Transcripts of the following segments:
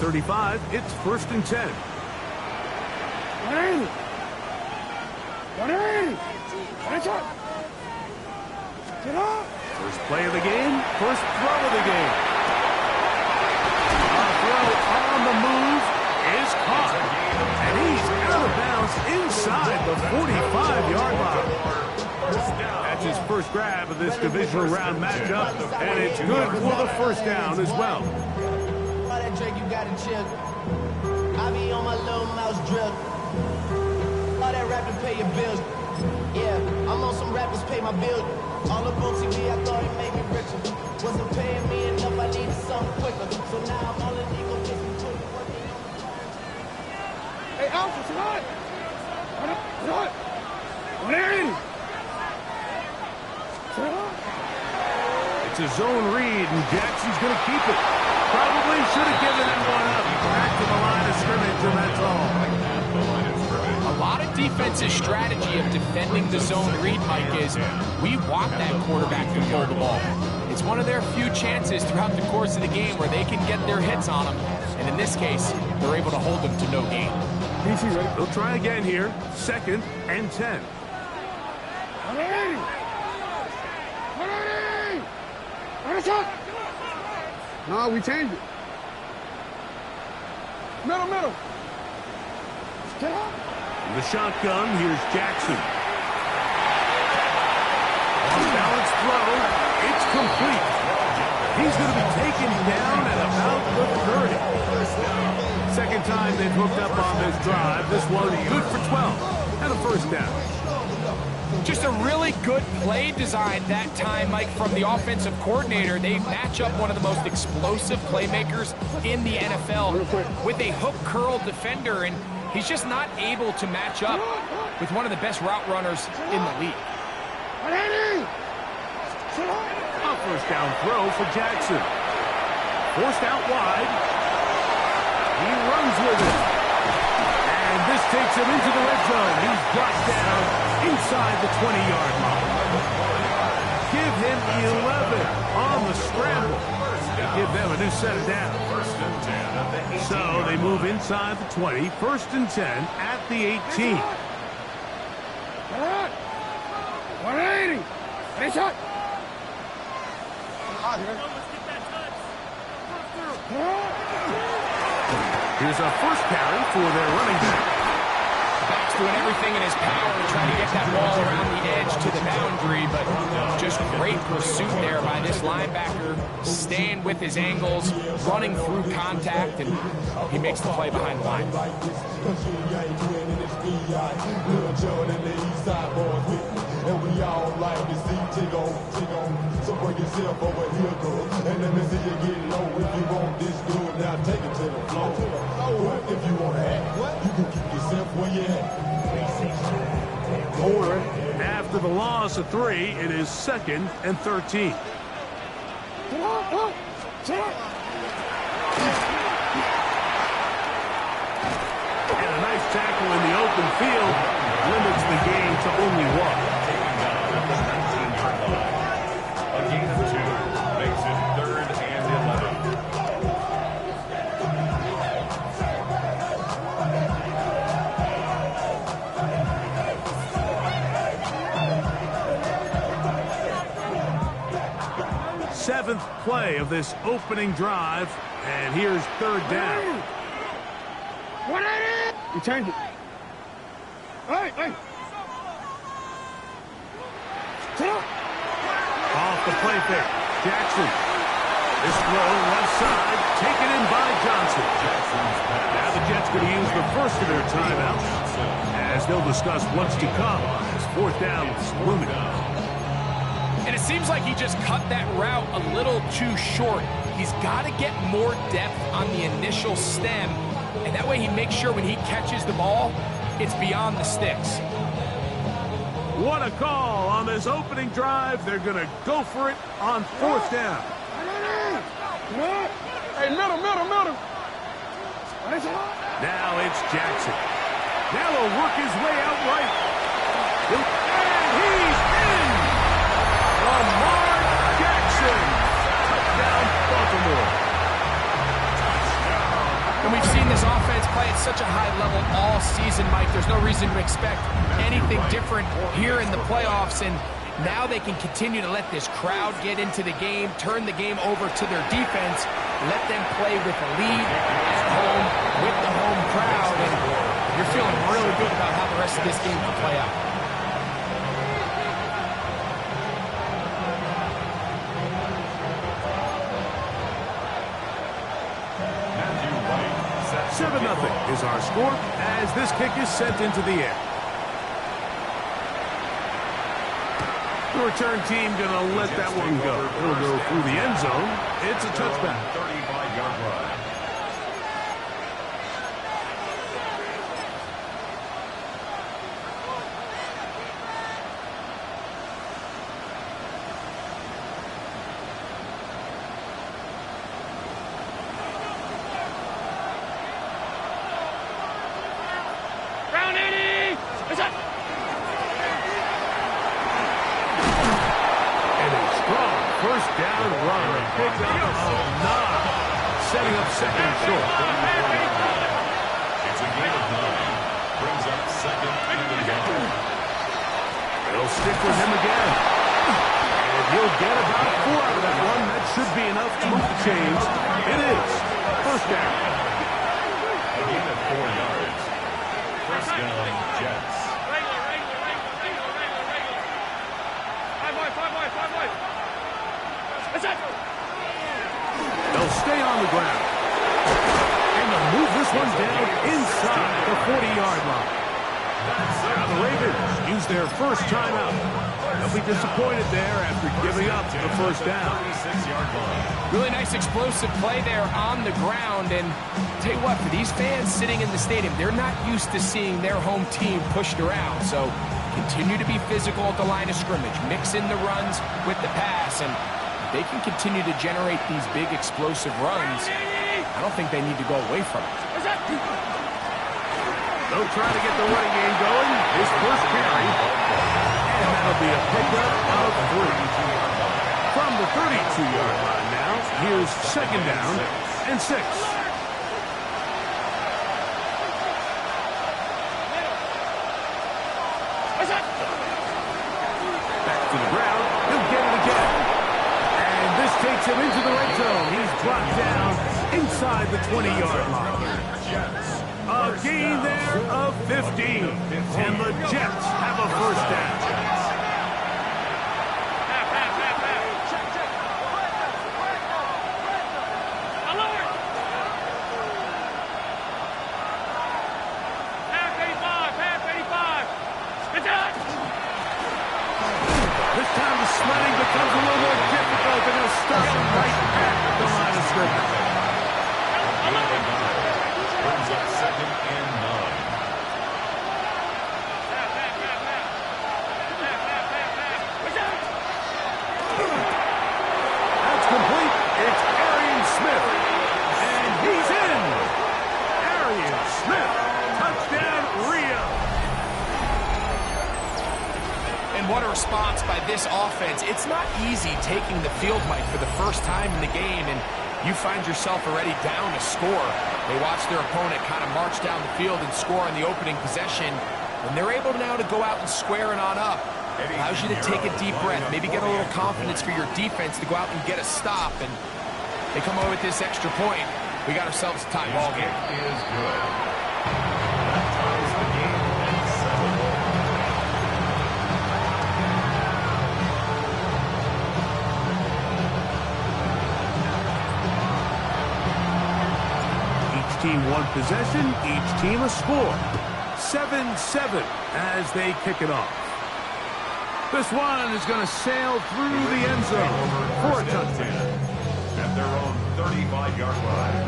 35, it's 1st and 10. 180. 180. That's it. Get up. First play of the game, first throw of the game. A throw on the move is caught. And he's out of bounds inside the 45-yard line. That's his first grab of this divisional round matchup, and it's good for the first down as well. All that Drake, you gotta chill. I be on my little mouse drill. All that rapping pay your bills. Yeah, I'm on some rappers pay my bills. All up on TV, I thought it made me richer. Wasn't paying me enough, I needed something quicker. So now I'm all in ego, just working on the Hey, Alpha, tonight. What? 180. It's a zone read, and Jackson's going to keep it. Probably should have given him one up. Back to the line of scrimmage, and that's all. A lot of defensive strategy of defending the zone read, Mike, is we want that quarterback to hold the ball. It's one of their few chances throughout the course of the game where they can get their hits on them. And in this case, they're able to hold them to no gain. They'll try again here. 2nd and 10. 180. 180. What is it? No, we changed it. Middle. Get up. In the shotgun, here's Jackson. Off-balance throw. It's complete. He's going to be taken down at about the 30. Second time they've hooked up on this drive. This one good for 12 and a first down. Just a really good play design that time, Mike, from the offensive coordinator. They match up one of the most explosive playmakers in the NFL with a hook curl defender, and he's just not able to match up with one of the best route runners in the league. A first down throw for Jackson. Forced out wide. He runs with it. And this takes him into the red zone. He's brought down inside the 20-yard line. Give him 11 on the scramble. They give them a new set of downs. So they move inside the 20. 1st and 10 at the 18. 180. Hey, shot. Here's a first carry for their running back. Back's doing everything in his power to try to get that ball around the edge to the boundary, but just great pursuit there by this linebacker, staying with his angles, running through contact, and he makes the play behind the line. And we all like to see tick on. So bring yourself over here, girl. And let me see you get low. If you want this good, now take it to the floor. But if you want to act, you can keep yourself where you at. After the loss of 3, it is 2nd and 13. And a nice tackle in the open field limits the game to only 1. A gain of 2 makes it 3rd and 11. Seventh play of this opening drive, and here's 3rd down. 180. You changed it. Hey. Off the play fake. Jackson. This throw left side, taken in by Johnson. Now the Jets going to use the first of their timeouts as they'll discuss what's to come. As 4th down is looming. And it seems like he just cut that route a little too short. He's got to get more depth on the initial stem, and that way he makes sure when he catches the ball, it's beyond the sticks. What a call on this opening drive. They're going to go for it on 4th down. Hey, middle. Now it's Jackson. Now he'll work his way out right. And he's in! Lamar Jackson. Touchdown, Baltimore. And we've seen this offense play at such a high level all season, Mike. There's no reason to expect anything different here in the playoffs. And now they can continue to let this crowd get into the game, turn the game over to their defense, let them play with a lead at home with the home crowd. And you're feeling really good about how the rest of this game can play out. Seven 0 is our score as this kick is sent into the air. The return team going to let that one go. It'll go through the end zone. It's a touchback. 35-yard line. Setting up second and short. It's a gain of 9. Brings up second and the game. They'll stick with him again. And he'll get about 4 out of that one. That should be enough to move the chains. It is. First down. A gain of 4 yards. First down, Jets. They'll stay on the ground. And they'll move this one down inside the 40-yard line. Now the Ravens use their first timeout. They'll be disappointed there after giving up the first down. 36-yard line. Really nice explosive play there on the ground. And tell you what, for these fans sitting in the stadium, they're not used to seeing their home team pushed around. So continue to be physical at the line of scrimmage. Mix in the runs with the pass. And they can continue to generate these big explosive runs. I don't think they need to go away from it. They'll try to get the running game going. His first carry. And that'll be a pickup of 3. From the 32-yard line now, here's second down and 6. Back to the ground. He'll get it again. Takes him into the red zone. He's brought down inside the 20-yard line. A gain there of 15. And the Jets have a first down. This time the sledding becomes a little more difficult, and he'll stop him right at the line of scrimmage. Brings up second and 9. That's complete. It's Arian Smith. And he's in. Arian Smith. Touchdown, Rio. And what a response by this offense. It's not easy taking the field, Mike, for the first time in the game, and you find yourself already down a score. They watch their opponent kind of march down the field and score on the opening possession, and they're able now to go out and square it on up. Allows you to take a deep breath, maybe get a little confidence for your defense to go out and get a stop, and they come away with this extra point. We got ourselves a tie ball game. It is good. That ties the game at 7. Team one possession, each team a score. 7-7 as they kick it off. This one is going to sail through the end zone for a touchdown. At their own 35-yard line.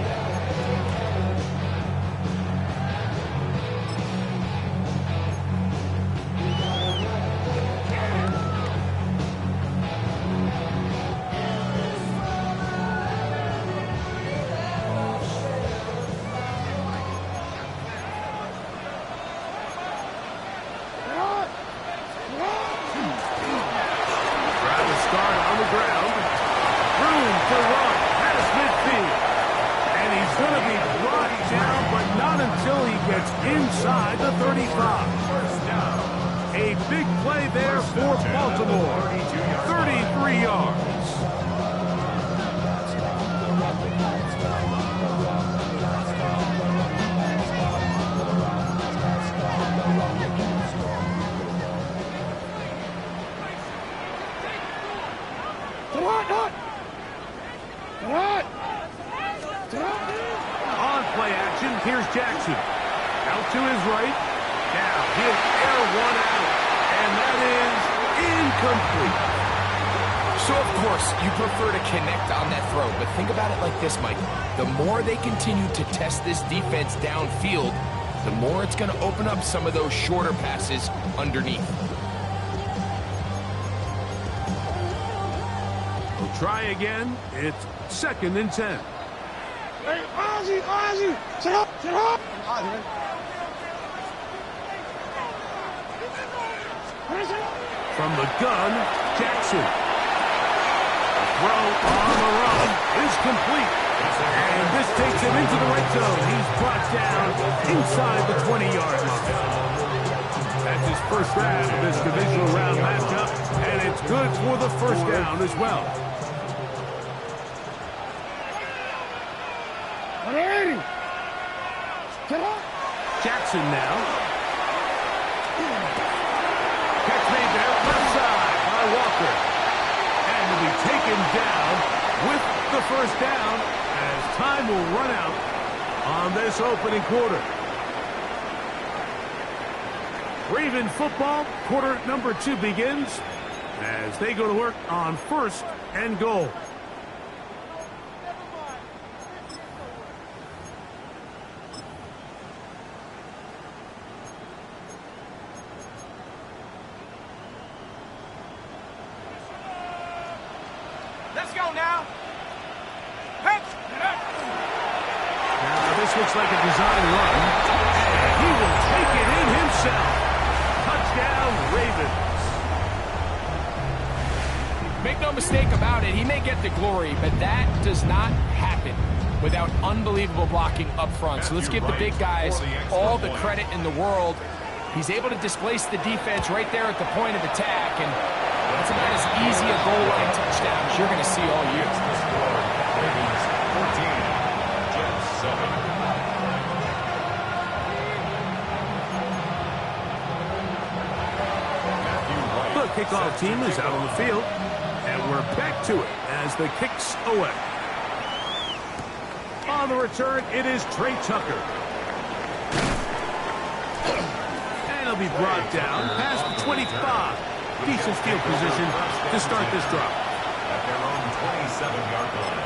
On the ground, room to run past midfield, and he inside the 35. A big play there for Baltimore. 33 yards. On play action, here's Jackson. Out to his right. Now he'll air one out. And that is incomplete. So, of course, you prefer to connect on that throw, but think about it like this, Mike. The more they continue to test this defense downfield, the more it's going to open up some of those shorter passes underneath. We'll try again. It's 2nd and 10. Hey, Ozzy, sit up. From the gun, Jackson. The throw on the run is complete. And this takes him into the red zone. He's brought down inside the 20-yard line. That's his first grab of this divisional round matchup, and it's good for the first down as well. 180. Jackson now. Catch made there, left side by Walker. And will be taken down with the first down as time will run out on this opening quarter. Raven football, quarter number 2 begins as they go to work on 1st and goal. Let's go now. Now this looks like a design run, and he will take it in himself. Touchdown, Ravens. Make no mistake about it, he may get the glory, but that does not happen without unbelievable blocking up front. So let's give the big guys all the credit in the world. He's able to displace the defense right there at the point of attack, and that's about as easy a goal line touchdown as you're going to see all year. Ravens 14, Jets 7. The kickoff team is out on the field, and we're back to it as the kick's away. On the return, it is Trey Tucker. And he'll be brought down past the 25. Decent field position to start this drive. At their own 27-yard line.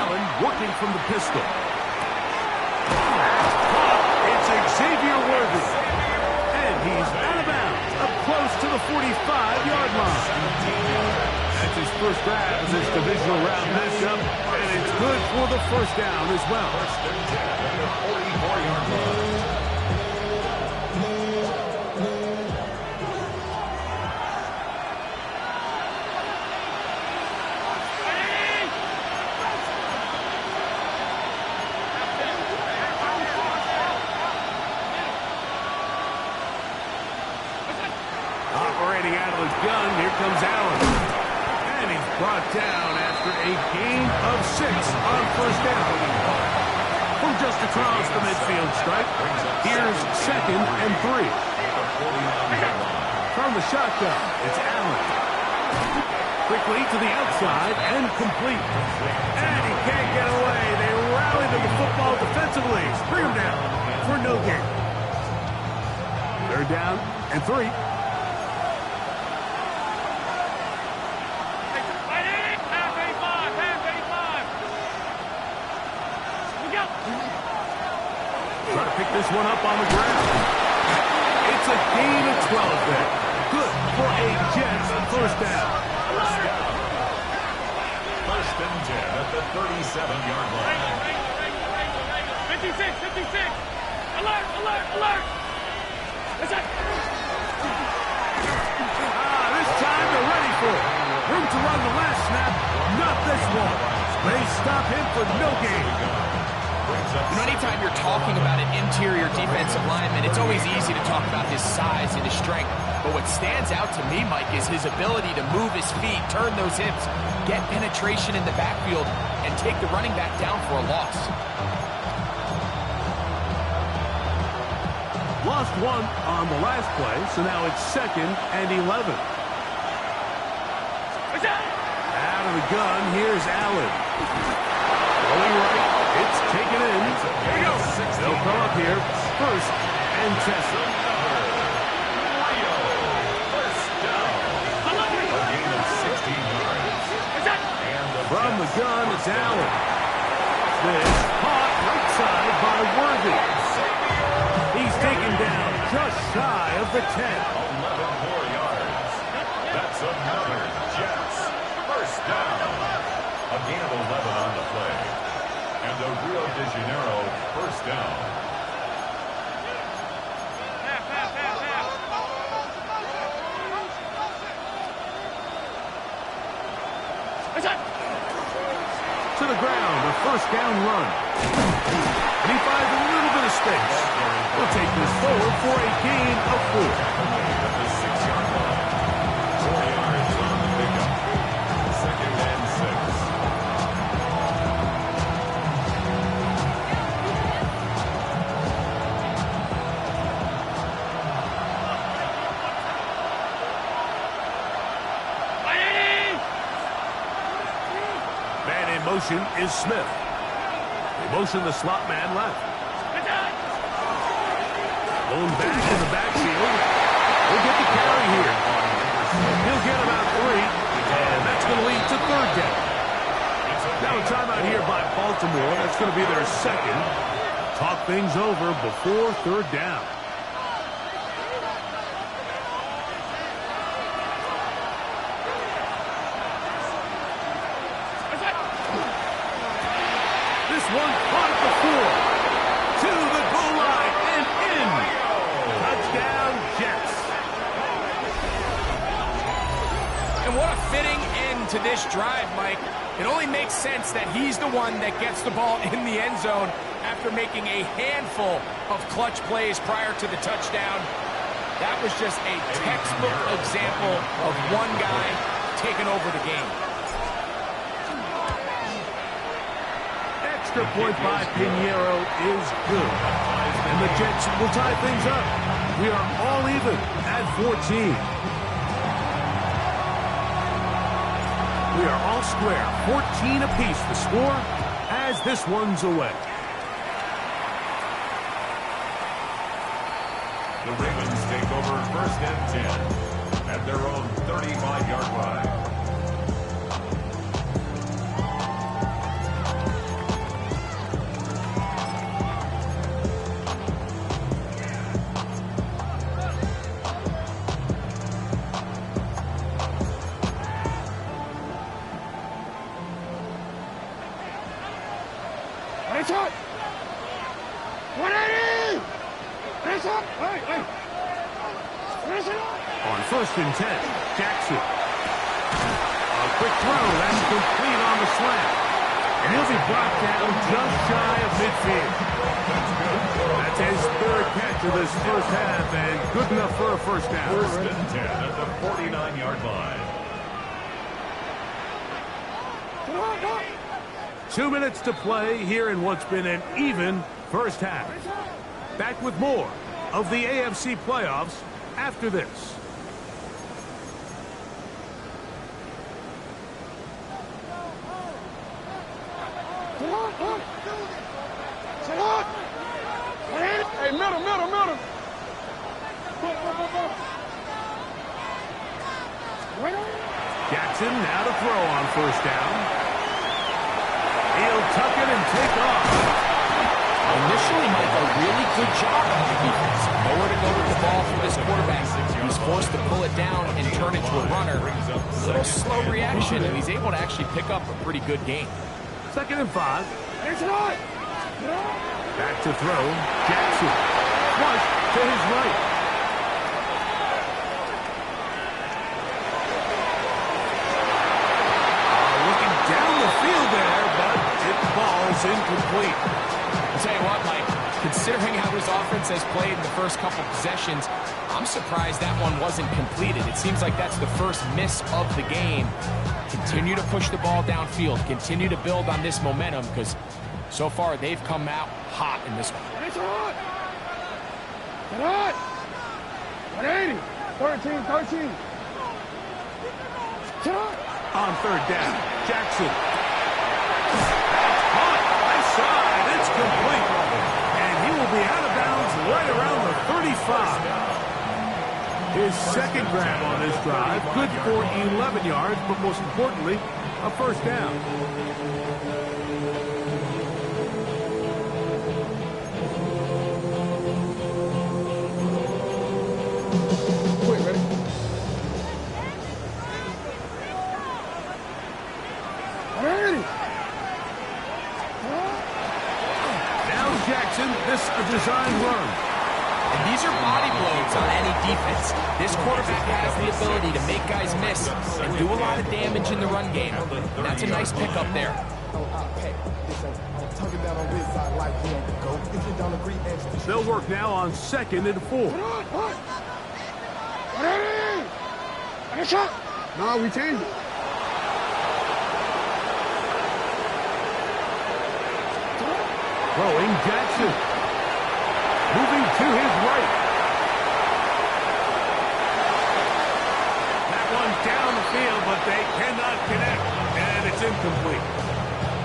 Allen working from the pistol. That's caught. It's Xavier Worthy. And he's out of bounds, up close to the 45-yard line. That's his first grab of this divisional round matchup, and it's good for the first down as well. First and 10 at the 44-yard line. Operating out of the gun, here comes Allen. And he's brought down after a gain of 6 on first down. From just across the midfield stripe, here's 2nd and 3. From the shotgun, it's Allen. Quickly to the outside and complete. And he can't get away. They rally to the football defensively. Bring him down for no gain. 3rd down and 3. Try to pick this one up on the ground. It's a gain of 12 there. Good for a Jets first down. First and 10 at the 37-yard line. 56, 56. Alert, alert, alert. That's it. This time they're ready for it. Room to run the last snap. Not this one. They stop him for no gain. You know, anytime you're talking about an interior defensive lineman, it's always easy to talk about his size and his strength. But what stands out to me, Mike, is his ability to move his feet, turn those hips, get penetration in the backfield, and take the running back down for a loss. Lost one on the last play, so now it's 2nd and 11. Out of the gun, here's Allen. Going right, it's taken in. They'll come up here, 1st and 10. From the gun, it's Allen. This caught right side by Worthy. He's taken down just shy of the 10. 11 more yards. That's another Jets. First down. A gain of 11 on the play. And the Rio de Janeiro first down. To the ground, a 1st down run. And he finds a little bit of space. He'll take this forward for a gain of 4. At the 6-yard line. 4 yards on the pickup. 2nd and 6. Motion is Smith. They motion the slot man left. Blown back in the backfield. He'll get the carry here. He'll get about 3, and that's going to lead to 3rd down. Now a timeout here by Baltimore. That's going to be their 2nd. Talk things over before 3rd down. One caught at the 4. To the goal line and in. Touchdown, Jets. And what a fitting end to this drive, Mike. It only makes sense that he's the one that gets the ball in the end zone after making a handful of clutch plays prior to the touchdown. That was just a textbook example of one guy taking over the game. Extra point by Pinheiro is good. And the Jets will tie things up. We are all even at 14. We are all square. 14 apiece the score as this one's away. The Ravens take over 1st and 10 at their own 35-yard line. Race up! 180! Race up! Hey! Race it up! On 1st and 10, Jackson. A quick throw, that's complete on the slant. And he'll be brought down just shy of midfield. That's his 3rd catch of this 1st half, and good enough for a 1st down. 1st and 10 at the 49-yard line. 2 minutes to play here in what's been an even 1st half. Back with more of the AFC playoffs after this. Hey, middle. Jackson now to throw on 1st down. He'll tuck it and take off. Initially, Mike, a really good job on the defense. Nowhere to go with the ball for this quarterback. He's forced to pull it down and turn it to a runner. A little slow reaction, and he's able to actually pick up a pretty good game. 2nd and 5. Back to throw. Jackson. Flush to his right. Looking down the field there, but the ball is incomplete. I'll tell you what, Mike, considering how his offense has played in the first couple possessions, I'm surprised that one wasn't completed. It seems like that's the first miss of the game. Continue to push the ball downfield. Continue to build on this momentum because so far they've come out hot in this one. It's hot. Get hot. 180. 13. Get hot. On third down, Jackson. Caught. Left side. It's complete. And he will be out of bounds right around the 35. His second grab on this drive, good for 11 yards, but most importantly, a first down. Quick, ready? Ready. Now Jackson, this a design run. And these are body blows on any defense. This quarterback has the ability to make guys miss and do a lot of damage in the run game. That's a nice pickup there. They'll work now on 2nd and 4. No, we changed it. Throwing Jackson. Moving to his right. That one down the field, but they cannot connect. And it's incomplete.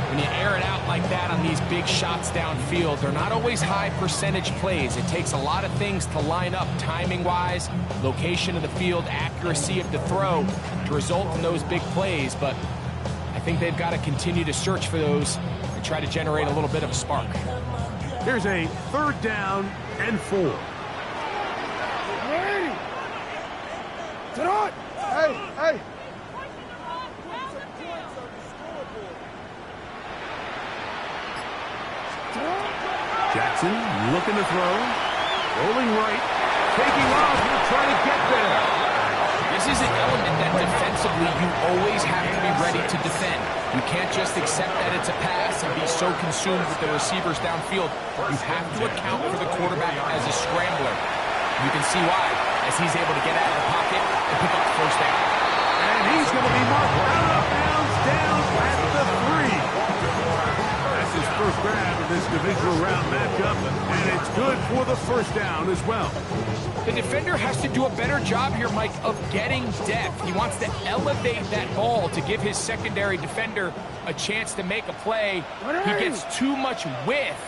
When you air it out like that on these big shots downfield, they're not always high percentage plays. It takes a lot of things to line up timing-wise, location of the field, accuracy of the throw to result in those big plays. But I think they've got to continue to search for those and try to generate a little bit of a spark. Here's a 3rd down and 4. Ready. Get on. Hey. Jackson looking to throw. Rolling right. Taking off. He'll try to get there. This is an element that defensively you always have to be ready to defend. You can't just accept that it's a pass and be so consumed with the receivers downfield. You have to account for the quarterback as a scrambler. You can see why, as he's able to get out of the pocket and pick up the first down. And he's going to be marked out of bounds down at the 3. That's his first grab of this divisional round matchup, and it's good for the first down as well. The defender has to do a better job here, Mike, of getting depth. He wants to elevate that ball to give his secondary defender a chance to make a play. He gets too much width,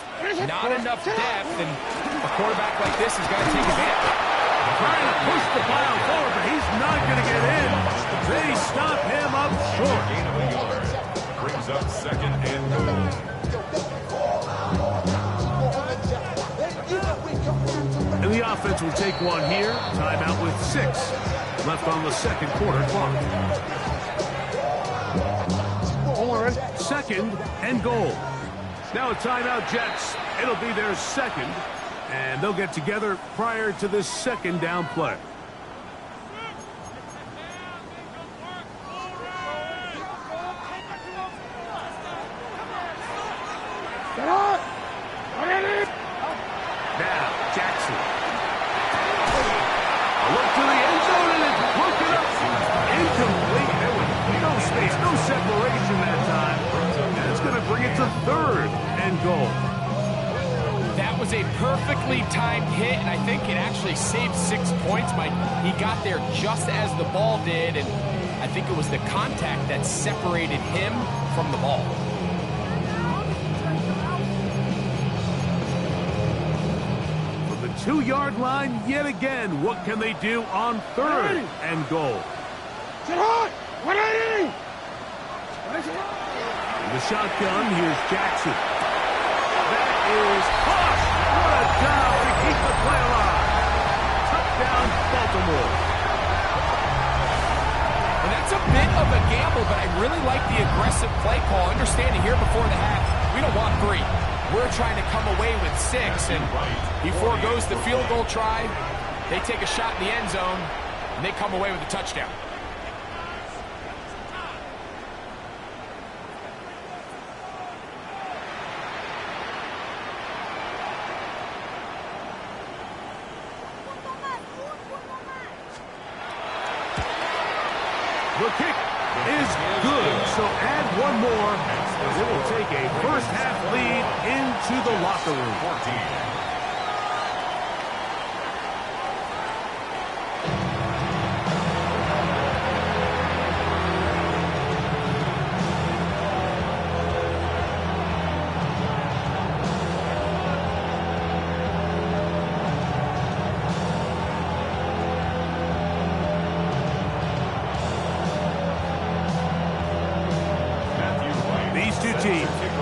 not enough depth, and a quarterback like this has got to take advantage. Trying to push the pile forward, but he's not going to get in. They stop him up short. Gain of a yard. Brings up 2nd and goal. And the offense will take one here. Timeout with 6 left on the 2nd quarter clock. 2nd and goal. Now a timeout, Jets. It'll be their 2nd, and they'll get together prior to this 2nd down play. Get on. Now, Jackson. A look to the end zone, and it's broken up. Incomplete. There was no space, no separation that time. And it's going to bring it to 3rd and goal. That was a perfectly timed hit, and I think it actually saved 6 points, Mike. He got there just as the ball did, and I think it was the contact that separated him from the ball. From the 2-yard line yet again, what can they do on 3rd and goal? Get on. 180. In the shotgun, here's Jackson. That is Hush. What a job to keep the play alive. Touchdown, Baltimore. And that's a bit of a gamble, but I really like the aggressive play call. Understanding here before the half, we don't want 3. we're trying to come away with 6, and he forgoes the field goal try. They take a shot in the end zone, and they come away with a touchdown. The kick is good, so add one more. It will take a first-half lead into the locker room. 14.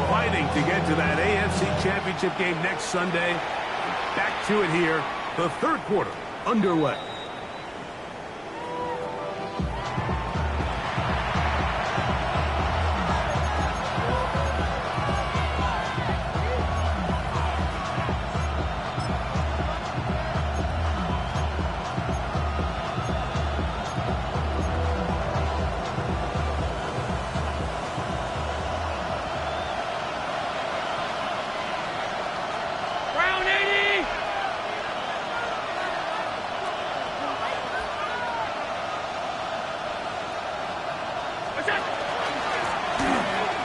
Fighting to get to that AFC Championship game next Sunday. Back to it here. The third quarter underway.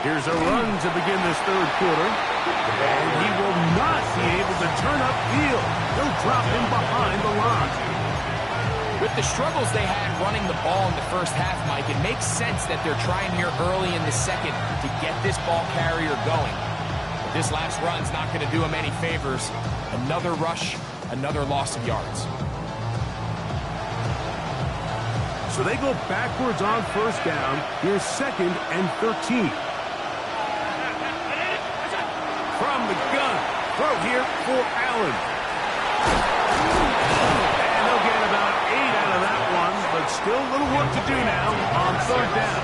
Here's a run to begin this third quarter. And he will not be able to turn upfield. He'll drop him behind the line. With the struggles they had running the ball in the first half, Mike, it makes sense that they're trying here early in the second to get this ball carrier going. But this last run's not going to do him any favors. Another rush, another loss of yards. So they go backwards on first down. Here's 2nd and 13. From the gun, throw here for Allen. And they'll get about 8 out of that one, but still a little work to do now on third down.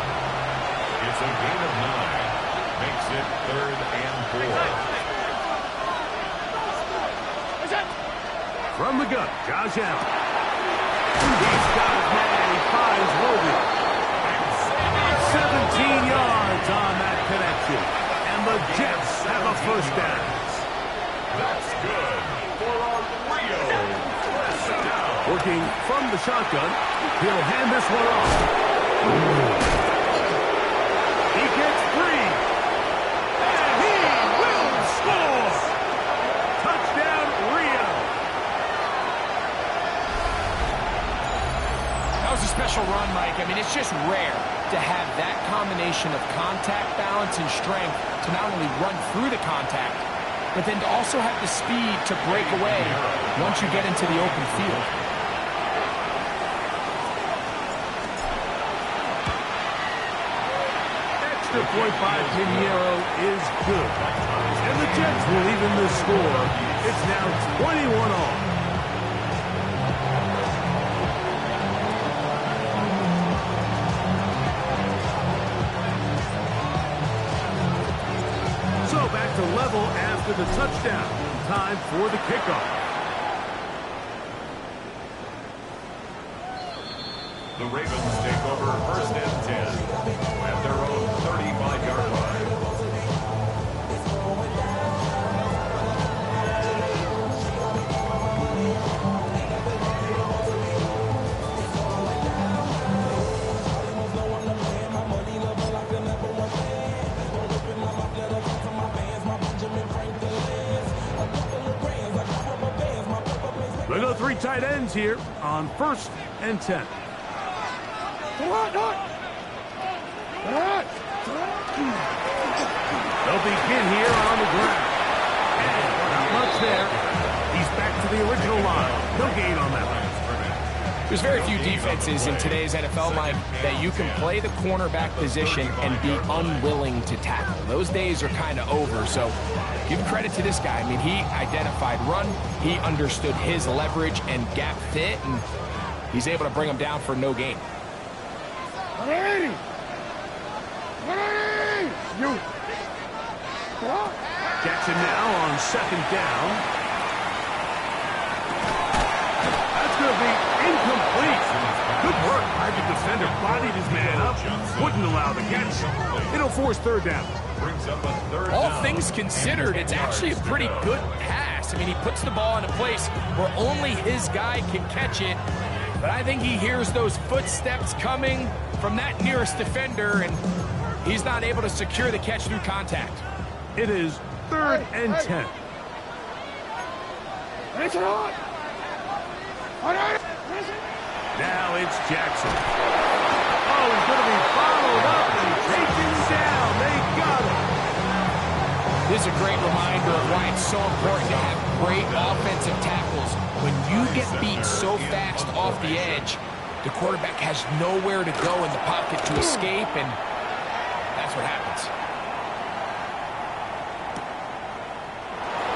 It's a gain of 9. Makes it 3rd and 4. From the gun, Josh Allen. He's got his man, he finds Worthy. 17 yards on that connection. And the Jets have a first down. That's good for our Rio first down. Working from the shotgun, he'll hand this one off. He gets free. And he will score. Touchdown, Rio. That was a special run, Mike. I mean, it's just rare to have that combination of contact balance and strength to not only run through the contact, but then to also have the speed to break away once you get into the open field. Extra point by Pinheiro is good. And the Jets will even the score. It's now 21 all. Back to level after the touchdown. Time for the kickoff. The Ravens take over 1st and 10 at their own 35-yard line. We go 3 tight ends here on 1st and 10. They'll begin here on the ground. And not much there. He's back to the original line. No gain on that one. There's very few defenses in today's NFL, Mike, that you can play the cornerback position and be unwilling to tackle. Those days are kind of over, so give credit to this guy. I mean, he identified run, he understood his leverage and gap fit, and he's able to bring him down for no gain. 180! 180! You! What? Jackson now on second down. That's going to be incomplete. Good work by the defender. Bodied his man up. Wouldn't allow the catch. It'll force third down. All things considered, it's actually a pretty good pass. I mean, he puts the ball in a place where only his guy can catch it. But I think he hears those footsteps coming from that nearest defender, and he's not able to secure the catch through contact. It is 3rd and 10. Now it's Jackson. Oh, he's going to be followed up and taken down. They got him. This is a great reminder of why it's so important to have great offensive tackles. When you get beat so fast off the edge, the quarterback has nowhere to go in the pocket to escape, and that's what happens.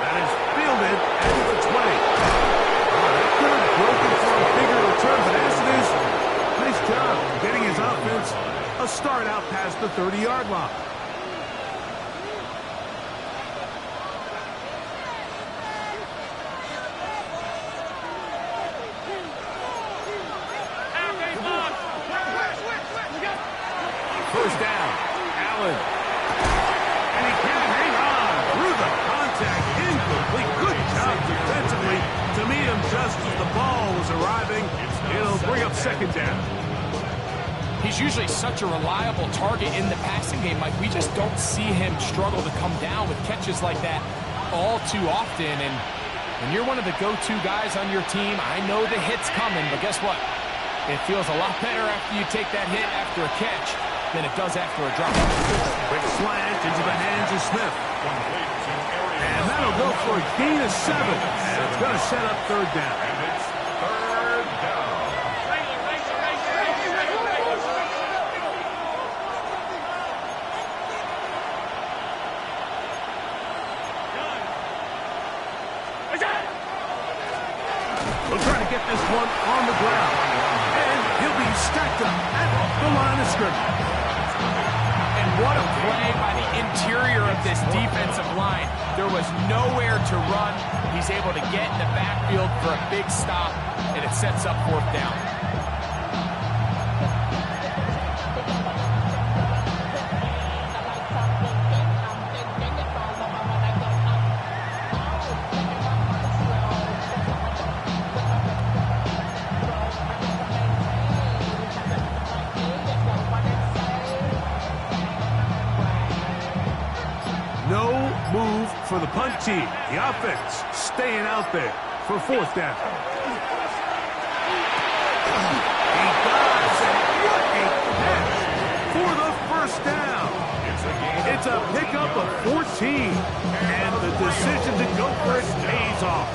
That is fielded at the 20. That could have broken for a bigger return, but as it is, nice job getting his offense a start out past the 30-yard line. First down, Allen. And he can't hang on through the contact. Incomplete. Good job defensively to meet him just as the ball was arriving. It'll bring up second down. He's usually such a reliable target in the passing game, Mike. We just don't see him struggle to come down with catches like that all too often. And when you're one of the go-to guys on your team, I know the hit's coming, but guess what? It feels a lot better after you take that hit after a catch than it does after a drop. Quick slant into the hands of Smith. And that'll go for a gain of 7. And it's going to set up third down. And it's third down. We'll try to get this one on the ground. And he'll be stacked up at the line of scrimmage. And what a play by the interior of this defensive line. There was nowhere to run. He's able to get in the backfield for a big stop, and it sets up fourth down. No move for the punt team. The offense staying out there for fourth down. He does, and what a catch for the first down. It's a pickup of 14, and the decision to go for it pays off.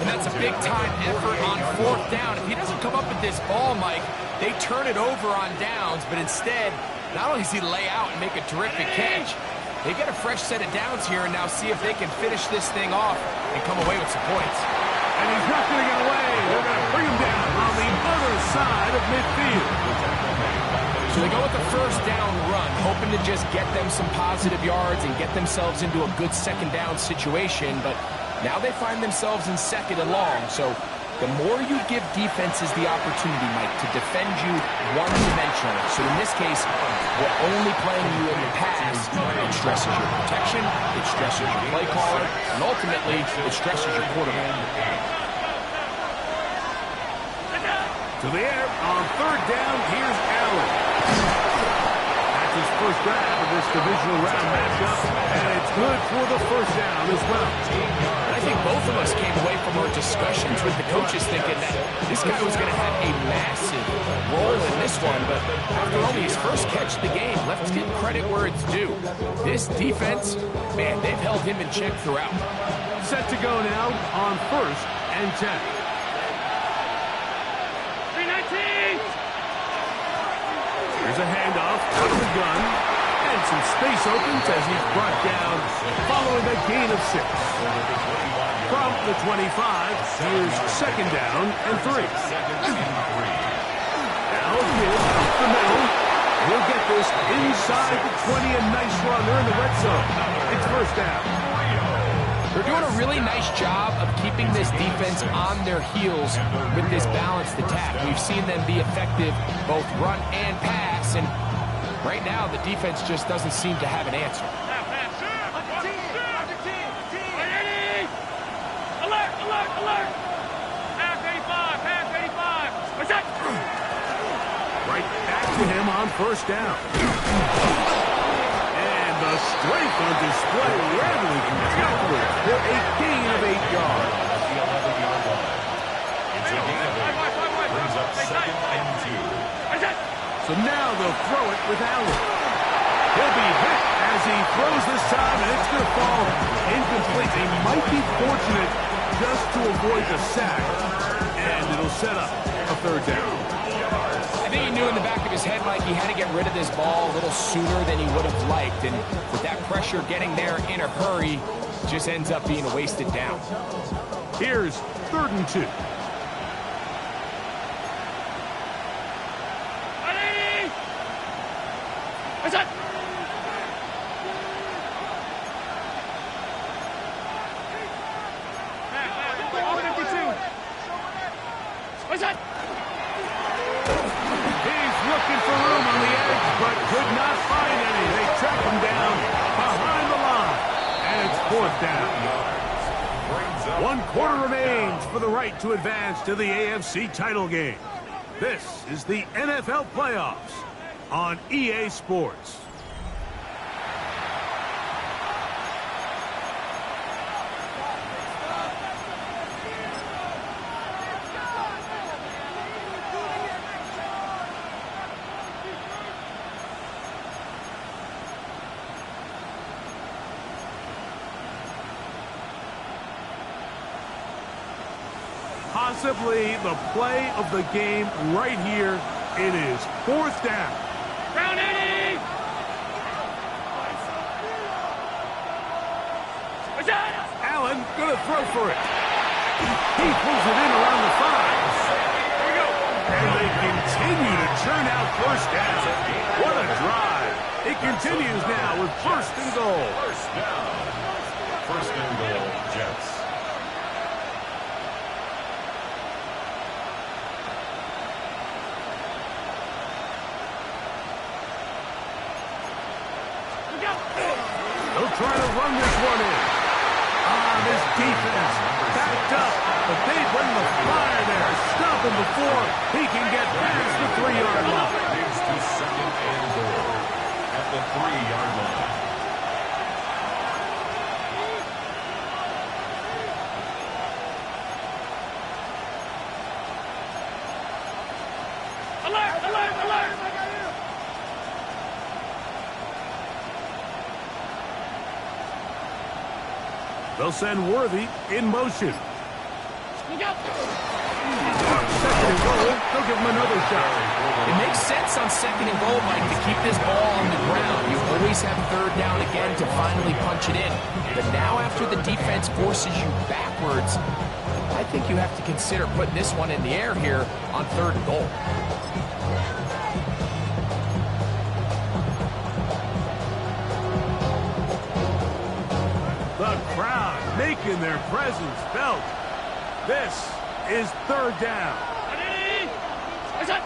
And that's a big-time effort on fourth down. If he doesn't come up with this ball, Mike, they turn it over on downs, but instead, not only does he lay out and make a terrific catch, they get a fresh set of downs here and now see if they can finish this thing off and come away with some points. And he's not going to get away. They're going to bring him down on the other side of midfield. So they go with the first down run, hoping to just get them some positive yards and get themselves into a good second down situation, but now they find themselves in second and long. So the more you give defenses the opportunity, Mike, to defend you one-dimensionally. So in this case, we're only playing you in the pass. It stresses your protection, it stresses your play caller, and ultimately, it stresses your quarterback. To the air on third down, here's Allen. That's his first grab of this divisional round matchup, and it's good for the first down as well. And I think both of us came away from our discussions with the coaches thinking that this guy was going to have a massive role in this one, but after only his first catch of the game, let's give credit where it's due. This defense, man, they've held him in check throughout. Set to go now on first and 10. 319! Here's a handoff out of the gun, and some space opens as he's brought down following a gain of 6. From the 25, here's second down and 3. Now give up the middle. He'll get this inside the 20, a nice run there in the red zone. It's first down. They're doing a really nice job of keeping this defense on their heels with this balanced attack. We've seen them be effective both run and pass, and right now the defense just doesn't seem to have an answer. Alert, alert, alert! Pass 85, pass 85. What's that? Right back to him on first down. And the strength on display, rattling from tackles for a gain of 8 yards. At the 11-yard line. It's a gain of 8. Brings up 2nd and 2. So now they'll throw it with Allen. He'll be hit as he throws this time, and it's going to fall incomplete. They might be fortunate just to avoid the sack, and it'll set up a third down. I think he knew in the back of his head, Mike, he had to get rid of this ball a little sooner than he would have liked, and with that pressure getting there in a hurry, just ends up being a wasted down. Here's 3rd and 2. What's that? What's that? He's looking for room on the edge, but could not find any. They track him down behind the line, and it's 4th down. 1 quarter remains for the right to advance to the AFC title game. This is the NFL playoffs on EA Sports. Possibly the play of the game right here. It is 4th down. Round 80! What's that? Allen gonna throw for it. He pulls it in around the 5. Here we go. And they continue to churn out first down. What a drive. It continues now with 1st and goal. First down. 1st and goal, Jets. They'll try to run this one in. This defense backed up, but they bring the fire there. Stop him before he can get past the 3-yard line. Moves to 2nd and goal at the 3-yard line. Alert, alert, alert! They'll send Worthy in motion. Look out! 2nd and goal. They'll give him another shot. It makes sense on 2nd and goal, Mike, to keep this ball on the ground. You always have 3rd down again to finally punch it in. But now after the defense forces you backwards, I think you have to consider putting this one in the air here on 3rd and goal. The crowd making their presence felt. This is 3rd down. What's that?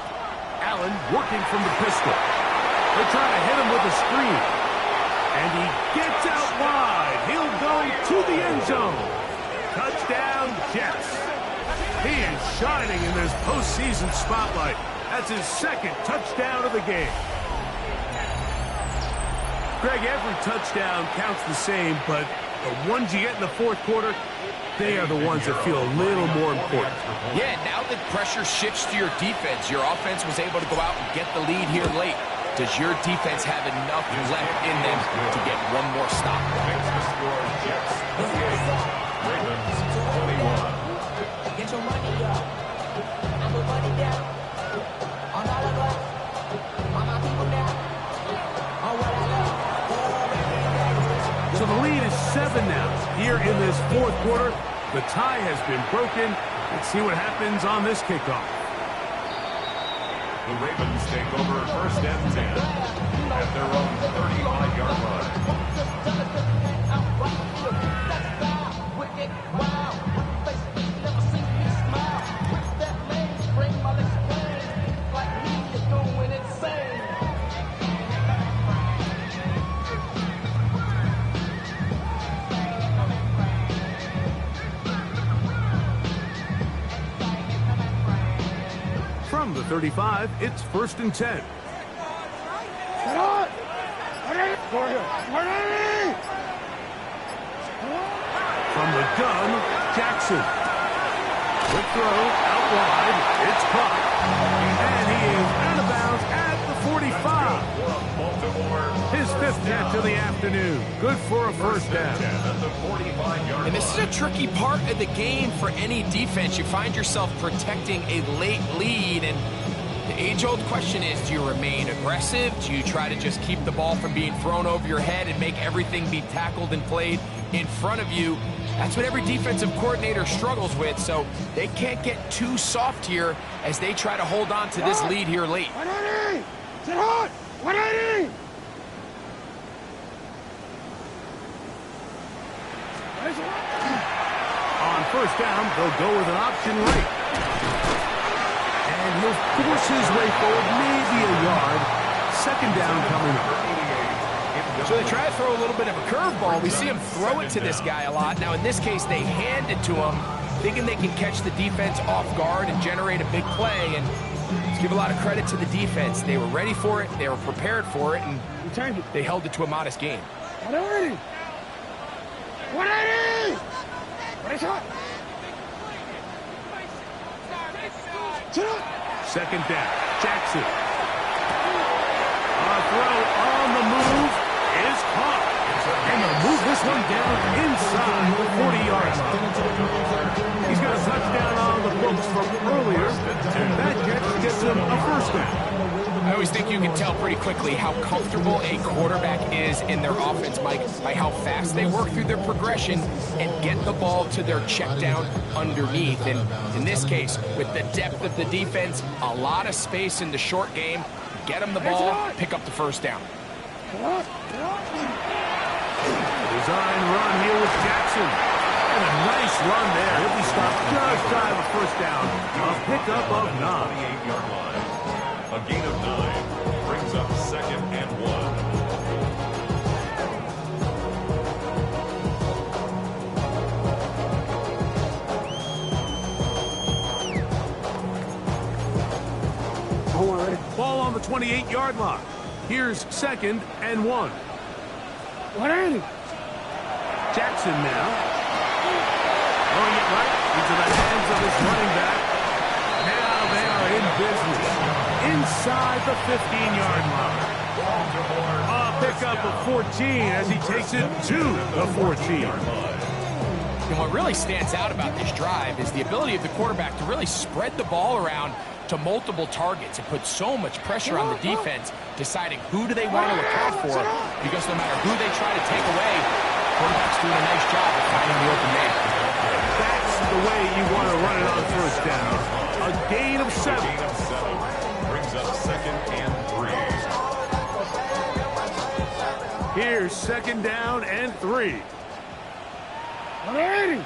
Allen working from the pistol. They're trying to hit him with a screen. And he gets out wide. He'll go to the end zone. Touchdown, Jets. He is shining in this postseason spotlight. That's his 2nd touchdown of the game. Greg, every touchdown counts the same, but the ones you get in the 4th quarter, they are the ones that feel a little more important. Yeah, now that pressure shifts to your defense, your offense was able to go out and get the lead here late. Does your defense have enough left in them to get one more stop? Makes the score Jets 38, Ravens 21. Get your money up. I put money down. On all of us. On my people now. On what I love. So the lead is 7 now. Here in this 4th quarter, the tie has been broken. Let's see what happens on this kickoff. The Ravens take over 1st and 10 at their own 35-yard line. get wild. Face never seen me smile. With that mainspring, my legs bang. Like me, you're going insane. From the 35, it's 1st and 10. Get on! Go here. From the gun, Jackson. Quick throw, out wide. It's caught. And he is out of bounds at the 45. His 5th catch of the afternoon. Good for a first down. And this is a tricky part of the game for any defense. You find yourself protecting a late lead, and the age-old question is, do you remain aggressive? Do you try to just keep the ball from being thrown over your head and make everything be tackled and played in front of you? That's what every defensive coordinator struggles with, so they can't get too soft here as they try to hold on to this lead here late. 180! Sit hot! 180! On first down, they'll go with an option right. And he'll force his way forward, maybe a yard. 2nd down coming up. So they try to throw a little bit of a curveball. We see him throw it to this guy a lot. Now, in this case, they hand it to him, thinking they can catch the defense off guard and generate a big play. And let's give a lot of credit to the defense. They were ready for it, they were prepared for it, and they held it to a modest game. 180! 180! Raise up! Sit up! 2nd down, Jackson. A throw on the move is caught. And they'll move this one down inside the 40-yard line. He's got a touchdown on the books from earlier, and that gets him a first down. I always think you can tell pretty quickly how comfortable a quarterback is in their offense, Mike, by how fast they work through their progression and get the ball to their check down underneath. And in this case, with the depth of the defense, a lot of space in the short game, get them the ball, pick up the first down. Design run here with Jackson. And a nice run there. He'll be stopped just shy of a first down. A pickup of 9. 28-yard line. A gain of 9 brings up 2nd and 1. Ball on the 28-yard line. Here's 2nd and 1. 180! Jackson now. Throwing it right into the hands of his running back. Now they are in business. Inside the 15-yard line. A pickup of 14 as he takes it to the 14. And what really stands out about this drive is the ability of the quarterback to really spread the ball around to multiple targets. It puts so much pressure on the defense deciding who do they want to account for, because no matter who they try to take away, quarterback's doing a nice job of finding the open man. That's the way you want to run it on first down. A gain of 7. Brings up 2nd and 3. Here's 2nd down and 3. 180!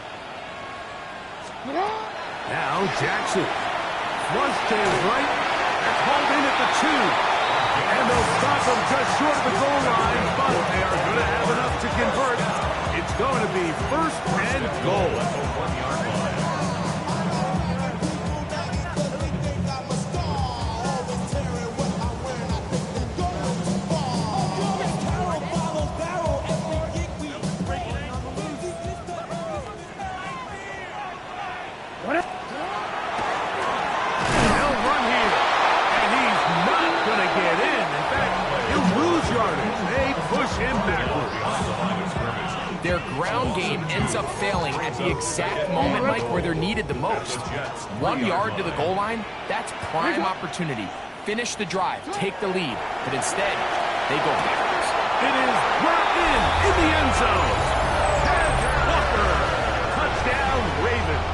Now Jackson. Flush to his right. That's hauled in at the 2. And they'll stop him just short of the goal line, but they are going to have enough to convert. It's going to be 1st and goal. Their ground game ends up failing at the exact moment, Mike, where they're needed the most. 1 yard to the goal line, that's prime opportunity. Finish the drive, take the lead, but instead, they go backwards. It is brought in the end zone. Ted Walker, touchdown Ravens.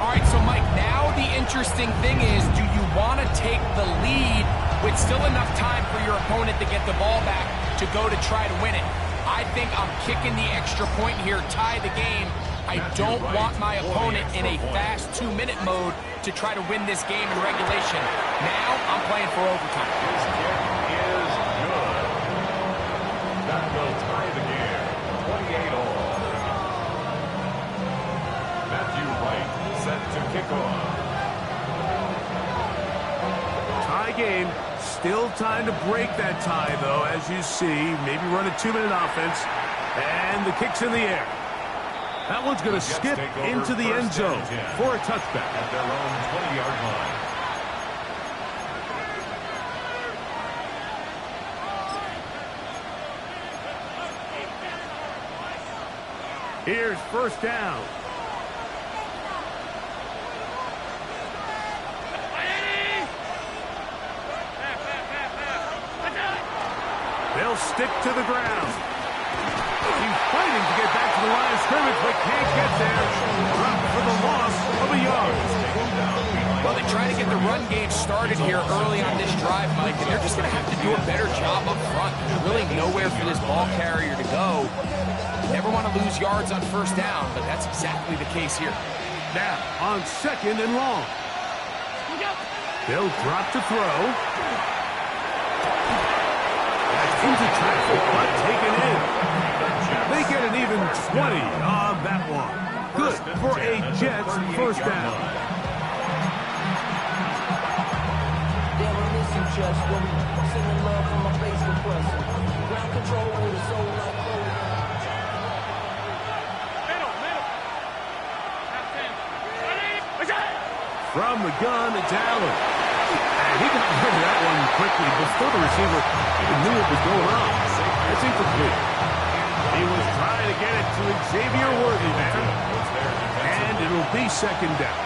All right, so Mike, now the interesting thing is, do you want to take the lead with still enough time for your opponent to get the ball back to go to try to win it? I think I'm kicking the extra point here, tie the game. I don't want my opponent in a fast 2-minute mode to try to win this game in regulation. Now I'm playing for overtime. His kick is good. That will tie the game. 28 all. Matthew Wright set to kick off. Tie game. Still time to break that tie, though, as you see. Maybe run a 2-minute offense. And the kick's in the air. That one's going to skip into the end zone for a touchback. At their own 20-yard line. Here's first down. They'll stick to the ground. He's fighting to get back to the line of scrimmage, but can't get there. Dropped for the loss of a yard. Well, they try to get the run game started here early on this drive, Mike, and they're just going to have to do a better job up front. There's really nowhere for this ball carrier to go. Never want to lose yards on first down, but that's exactly the case here. Now, on second and long. They'll drop to throw. That's into traffic, but taken in. They get an even 20 on that one. Good for a Jets first down. Damn, I miss you, Jets. Sending love from my Facebook person. Ground control with a soul like gold. From the gun, it's Allen. And he got rid of that one quickly before the receiver even knew what was going on. That's incomplete. He was trying to get it to Xavier Worthy there. And it'll be second down.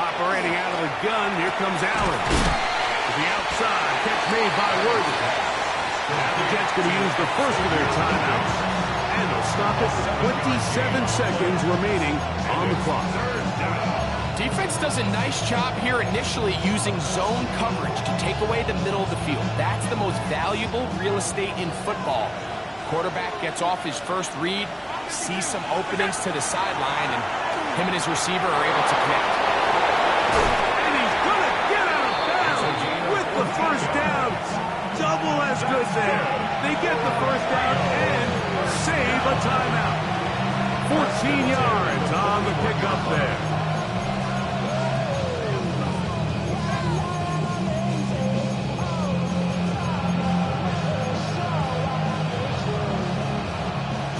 Operating out of the gun, here comes Allen. To the outside, catch made by Worthy. Now the Jets going to use the first of their timeouts. And they'll stop it with 27 seconds remaining on the clock. Defense does a nice job here initially using zone coverage to take away the middle of the field. That's the most valuable real estate in football. Quarterback gets off his first read, sees some openings to the sideline, and him and his receiver are able to connect. And he's going to get out of bounds with the first down. Double as good there. They get the first down and save a timeout. 14 yards on the pickup there.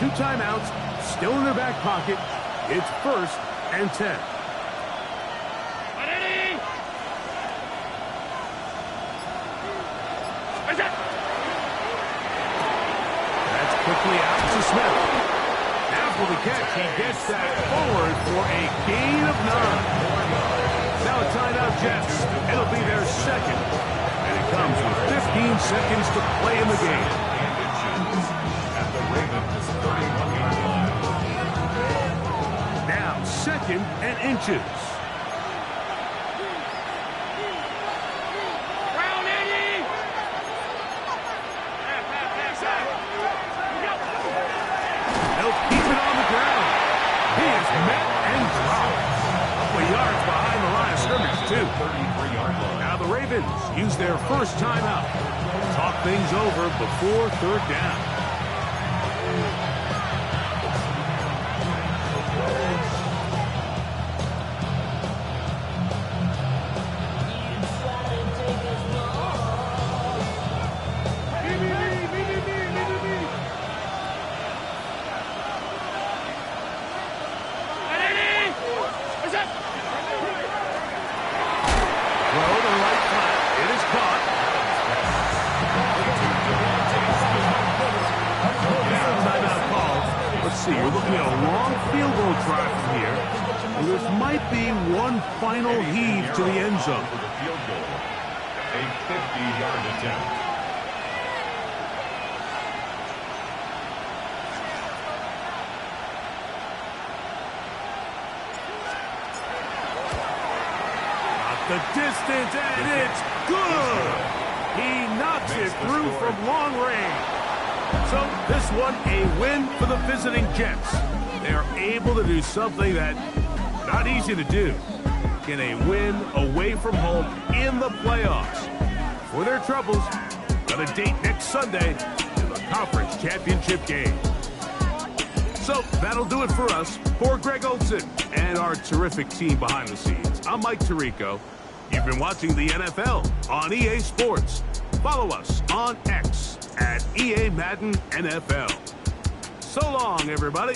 Two timeouts still in their back pocket. It's first and 10. Quickly out to Smith. Now for the catch. He gets that forward for a gain of 9. Now a timeout Jets. It'll be their second. And it comes with 15 seconds to play in the game. At the Ravens 31-yard line. Now second and inches. Now the Ravens use their first timeout. Talk things over before third down. You're looking at a long field goal try from here. And this might be one final heave to the end zone. A 50-yard attempt. Got the distance, and it's good. He knocks it through from long range. So this one, a win for the visiting Jets. They are able to do something that not easy to do. Get a win away from home in the playoffs. For their troubles, got a date next Sunday in the conference championship game. So that'll do it for us. For Greg Olson and our terrific team behind the scenes, I'm Mike Tirico. You've been watching the NFL on EA Sports. Follow us on X at EA Madden NFL. So long, everybody.